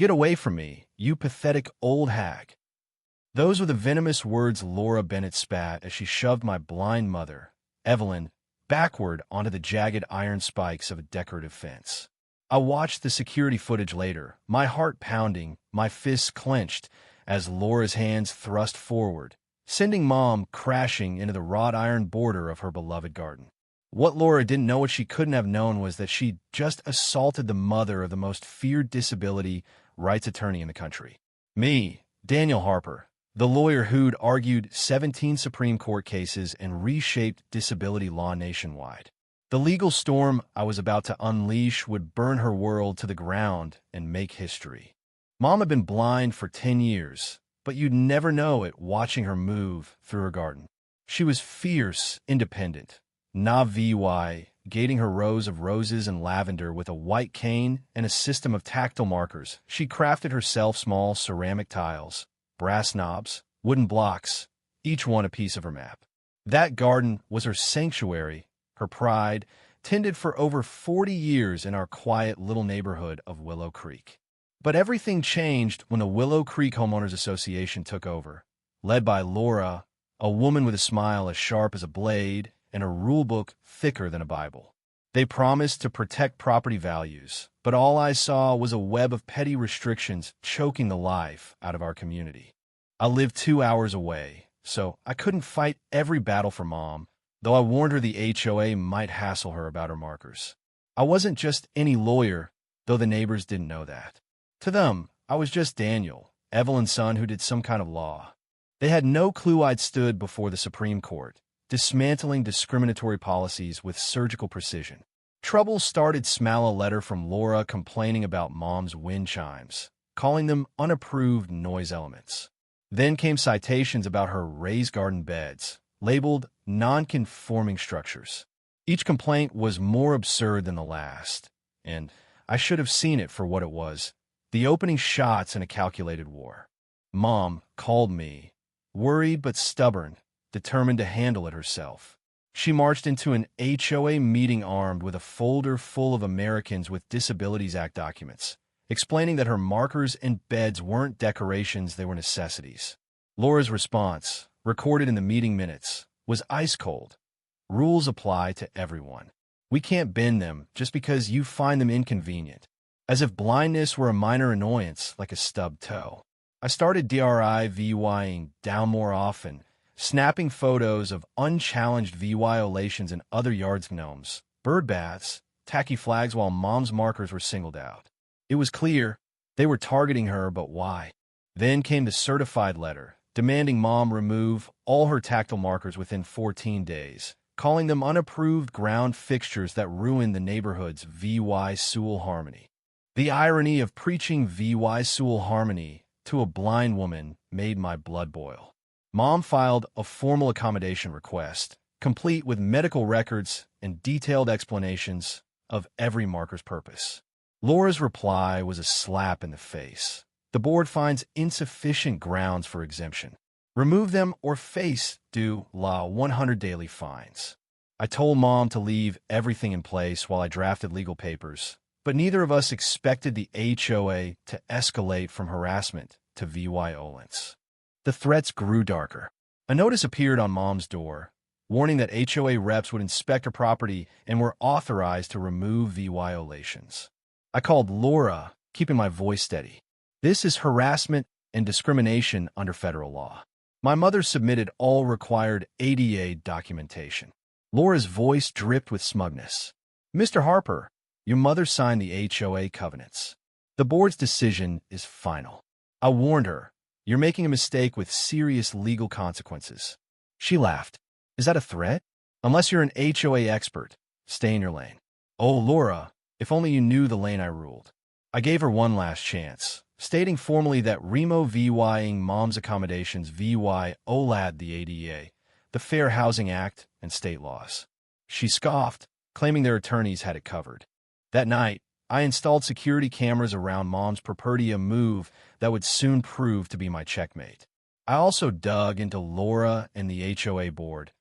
"Get away from me, you pathetic old hag." Those were the venomous words Laura Bennett spat as she shoved my blind mother, Evelyn, backward onto the jagged iron spikes of a decorative fence. I watched the security footage later, my heart pounding, my fists clenched, as Laura's hands thrust forward, sending Mom crashing into the wrought iron border of her beloved garden. What Laura didn't know, what she couldn't have known, was that she'd just assaulted the mother of the most feared disability rights attorney in the country. Me, Daniel Harper, the lawyer who'd argued 17 Supreme Court cases and reshaped disability law nationwide. The legal storm I was about to unleash would burn her world to the ground and make history. Mom had been blind for 10 years, but you'd never know it watching her move through her garden. She was fierce, independent, na-vy, gating her rows of roses and lavender with a white cane and a system of tactile markers. She crafted herself small ceramic tiles, brass knobs, wooden blocks, each one a piece of her map. That garden was her sanctuary, her pride, tended for over 40 years in our quiet little neighborhood of Willow Creek. But everything changed when the Willow Creek Homeowners Association took over, led by Laura, a woman with a smile as sharp as a blade and a rulebook thicker than a Bible. They promised to protect property values, but all I saw was a web of petty restrictions choking the life out of our community. I lived 2 hours away, so I couldn't fight every battle for Mom, though I warned her the HOA might hassle her about her markers. I wasn't just any lawyer, though the neighbors didn't know that. To them, I was just Daniel, Evelyn's son who did some kind of law. They had no clue I'd stood before the Supreme Court, dismantling discriminatory policies with surgical precision. Trouble started. Smell a letter from Laura complaining about Mom's wind chimes, calling them unapproved noise elements. Then came citations about her raised garden beds, labeled non-conforming structures. Each complaint was more absurd than the last, and I should have seen it for what it was, the opening shots in a calculated war. Mom called me, worried but stubborn, determined to handle it herself. She marched into an HOA meeting armed with a folder full of Americans with Disabilities Act documents, explaining that her markers and beds weren't decorations, they were necessities. Laura's response, recorded in the meeting minutes, was ice cold. Rules apply to everyone. We can't bend them just because you find them inconvenient. As if blindness were a minor annoyance like a stubbed toe. I started DRIVYing down more often, snapping photos of unchallenged violations in other yards, gnomes, bird baths, tacky flags, while Mom's markers were singled out. It was clear they were targeting her, but why? Then came the certified letter, demanding Mom remove all her tactile markers within 14 days, calling them unapproved ground fixtures that ruined the neighborhood's VY Sewell harmony. The irony of preaching VY Sewell harmony to a blind woman made my blood boil. Mom filed a formal accommodation request, complete with medical records and detailed explanations of every marker's purpose. Laura's reply was a slap in the face. The board finds insufficient grounds for exemption. Remove them or face due la 100 daily fines. I told Mom to leave everything in place while I drafted legal papers, but neither of us expected the HOA to escalate from harassment to violence. The threats grew darker. A notice appeared on Mom's door, warning that HOA reps would inspect her property and were authorized to remove violations. I called Laura, keeping my voice steady. This is harassment and discrimination under federal law. My mother submitted all required ADA documentation. Laura's voice dripped with smugness. Mr. Harper, your mother signed the HOA covenants. The board's decision is final. I warned her, you're making a mistake with serious legal consequences. She laughed. Is that a threat? Unless you're an HOA expert, stay in your lane. Oh, Laura, if only you knew the lane I ruled. I gave her one last chance, stating formally that Remo VYing Mom's accommodations VY-OLAD the ADA, the Fair Housing Act, and state laws. She scoffed, claiming their attorneys had it covered. That night, I installed security cameras around Mom's property, a move that would soon prove to be my checkmate. I also dug into Laura and the HOA board,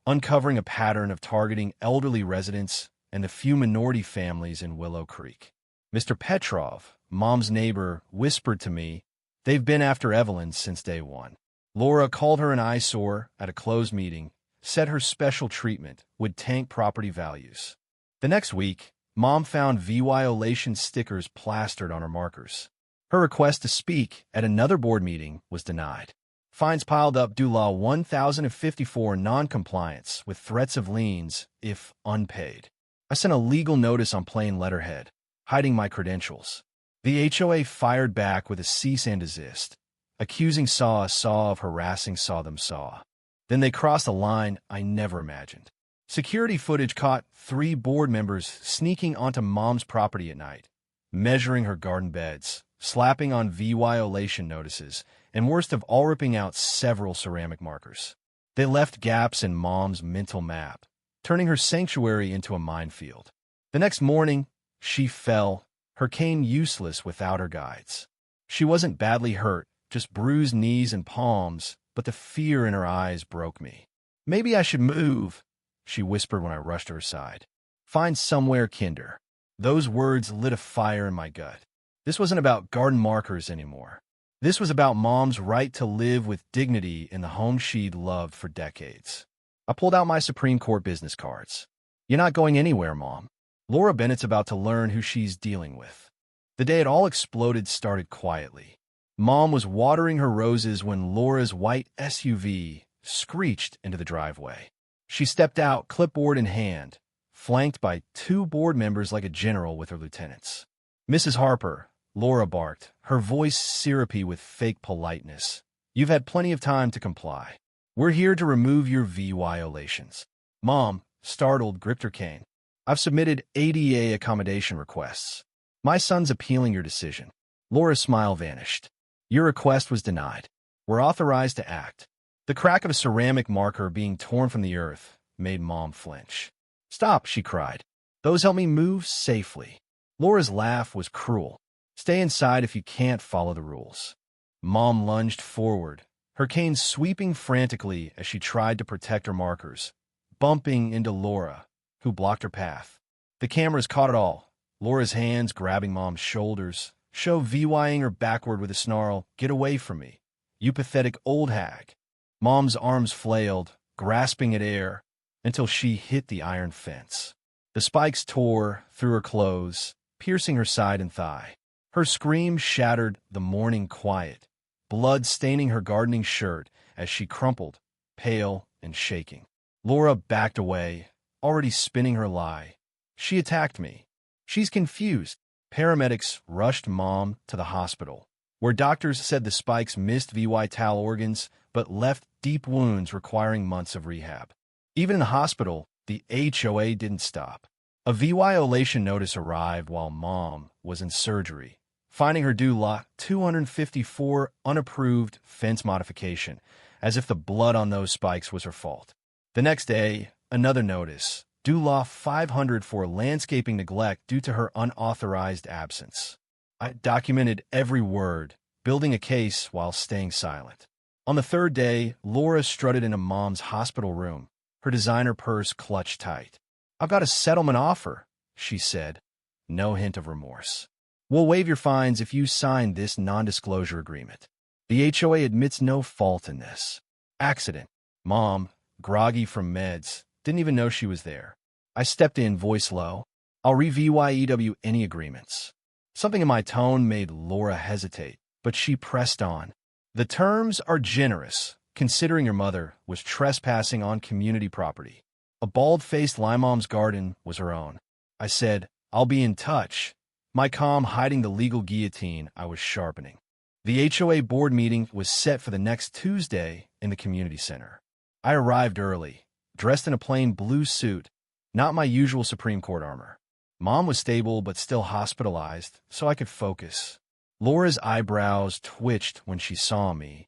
uncovering a pattern of targeting elderly residents and the few minority families in Willow Creek. Mr. Petrov, Mom's neighbor, whispered to me, "They've been after Evelyn since day one." Laura called her an eyesore at a closed meeting, said her special treatment would tank property values. The next week, Mom found violation stickers plastered on her markers. Her request to speak at another board meeting was denied. Fines piled up due Law 1054 non-compliance with threats of liens if unpaid. I sent a legal notice on plain letterhead, hiding my credentials. The HOA fired back with a cease and desist, accusing Saw of harassing Saw them Saw. Then they crossed a line I never imagined. Security footage caught 3 board members sneaking onto Mom's property at night, measuring her garden beds, slapping on violation notices, and worst of all, ripping out several ceramic markers. They left gaps in Mom's mental map, turning her sanctuary into a minefield. The next morning, she fell, her cane useless without her guides. She wasn't badly hurt, just bruised knees and palms, but the fear in her eyes broke me. "Maybe I should move," she whispered when I rushed to her side. "Find somewhere kinder." Those words lit a fire in my gut. This wasn't about garden markers anymore. This was about Mom's right to live with dignity in the home she'd loved for decades. I pulled out my Supreme Court business cards. "You're not going anywhere, Mom. Laura Bennett's about to learn who she's dealing with." The day it all exploded started quietly. Mom was watering her roses when Laura's white SUV screeched into the driveway. She stepped out, clipboard in hand, flanked by 2 board members like a general with her lieutenants. "Mrs. Harper," Laura barked, her voice syrupy with fake politeness, "you've had plenty of time to comply. We're here to remove your violations." Mom, startled, gripped her cane. "I've submitted ADA accommodation requests. My son's appealing your decision." Laura's smile vanished. "Your request was denied. We're authorized to act." The crack of a ceramic marker being torn from the earth made Mom flinch. "Stop," she cried. "Those help me move safely." Laura's laugh was cruel. "Stay inside if you can't follow the rules." Mom lunged forward, her cane sweeping frantically as she tried to protect her markers, bumping into Laura, who blocked her path. The cameras caught it all. Laura's hands grabbing Mom's shoulders, VYing her backward with a snarl, "Get away from me, you pathetic old hag." Mom's arms flailed, grasping at air, until she hit the iron fence. The spikes tore through her clothes, piercing her side and thigh. Her scream shattered the morning quiet, blood staining her gardening shirt as she crumpled, pale and shaking. Laura backed away, already spinning her lie. "She attacked me. She's confused." Paramedics rushed Mom to the hospital, where doctors said the spikes missed vital organs but left deep wounds requiring months of rehab. Even in the hospital, the HOA didn't stop. A violation notice arrived while Mom was in surgery, finding her due Lot 254 unapproved fence modification, as if the blood on those spikes was her fault. The next day, another notice, due Law 500 for landscaping neglect due to her unauthorized absence. I documented every word, building a case while staying silent. On the 3rd day, Laura strutted into Mom's hospital room, her designer purse clutched tight. "I've got a settlement offer," she said, no hint of remorse. "We'll waive your fines if you sign this non-disclosure agreement." The HOA admits no fault in this. Accident. Mom, groggy from meds, didn't even know she was there. I stepped in, voice low. "I'll re-VYEW any agreements." Something in my tone made Laura hesitate, but she pressed on. "The terms are generous, considering your mother was trespassing on community property. A bald-faced Mom's garden was her own." I said, "I'll be in touch," my calm hiding the legal guillotine I was sharpening. The HOA board meeting was set for the next Tuesday in the community center. I arrived early, dressed in a plain blue suit, not my usual Supreme Court armor. Mom was stable but still hospitalized, so I could focus. Laura's eyebrows twitched when she saw me,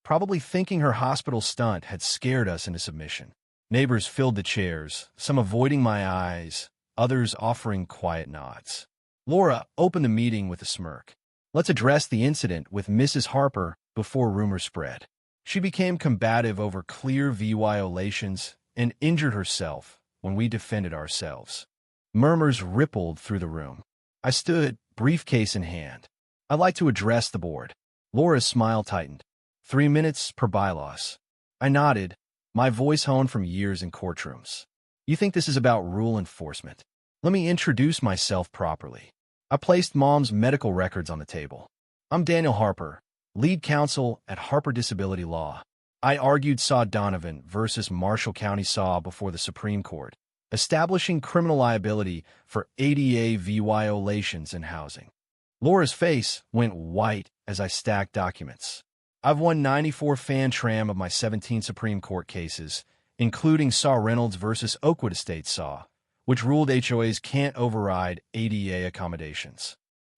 probably thinking her hospital stunt had scared us into submission. Neighbors filled the chairs, some avoiding my eyes, others offering quiet nods. Laura opened the meeting with a smirk. "Let's address the incident with Mrs. Harper before rumors spread." She became combative over clear violations and injured herself when we defended ourselves. Murmurs rippled through the room. I stood, briefcase in hand. "I'd like to address the board." Laura's smile tightened. 3 minutes per bylaws. I nodded, my voice honed from years in courtrooms. "You think this is about rule enforcement? Let me introduce myself properly." I placed Mom's medical records on the table. "I'm Daniel Harper, lead counsel at Harper Disability Law. I argued Saw Donovan versus Marshall County Saw before the Supreme Court, establishing criminal liability for ADA violations in housing." Laura's face went white as I stacked documents. "I've won 94 fan tram of my 17 Supreme Court cases, including Saw Reynolds versus Oakwood Estates Saw, which ruled HOAs can't override ADA accommodations."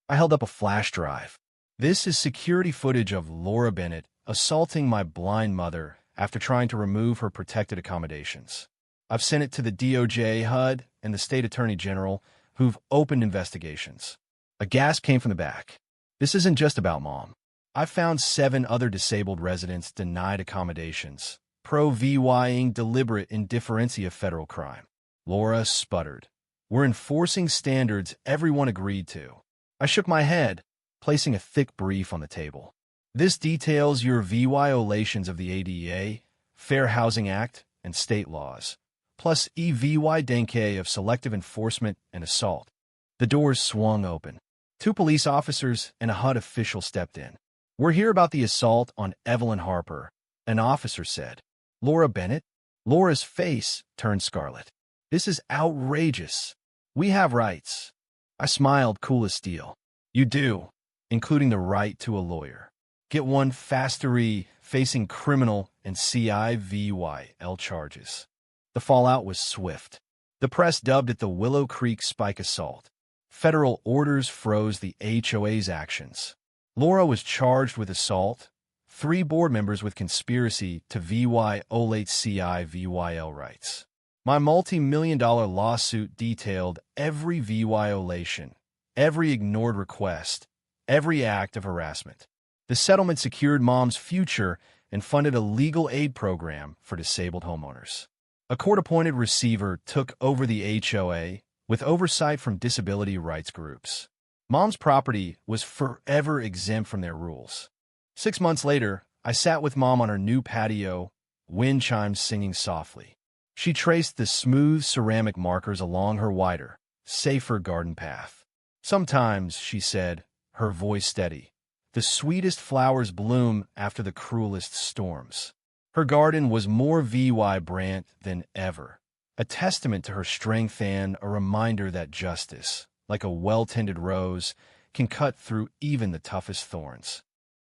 I held up a flash drive. "This is security footage of Laura Bennett assaulting my blind mother after trying to remove her protected accommodations. I've sent it to the DOJ, HUD, and the State Attorney General, who've opened investigations." A gasp came from the back. "This isn't just about Mom. I found 7 other disabled residents denied accommodations, pro-vying deliberate indifferency of federal crime." Laura sputtered. "We're enforcing standards everyone agreed to." I shook my head, placing a thick brief on the table. "This details your violations of the ADA, Fair Housing Act, and state laws, plus evidence of selective enforcement and assault." The doors swung open. 2 police officers and a HUD official stepped in. "We're here about the assault on Evelyn Harper," an officer said. "Laura Bennett?" Laura's face turned scarlet. "This is outrageous. We have rights." I smiled, cool as steel. "You do, including the right to a lawyer. Get one fastery facing criminal and civil charges." The fallout was swift. The press dubbed it the Willow Creek Spike Assault. Federal orders froze the HOA's actions. Laura was charged with assault, 3 board members with conspiracy to violate civil rights. My multi-million-dollar lawsuit detailed every violation, every ignored request, every act of harassment. The settlement secured Mom's future and funded a legal aid program for disabled homeowners. A court-appointed receiver took over the HOA with oversight from disability rights groups. Mom's property was forever exempt from their rules. 6 months later, I sat with Mom on her new patio, wind chimes singing softly. She traced the smooth ceramic markers along her wider, safer garden path. "Sometimes," she said, her voice steady, "the sweetest flowers bloom after the cruelest storms." Her garden was more vibrant than ever, a testament to her strength and a reminder that justice, like a well-tended rose, can cut through even the toughest thorns.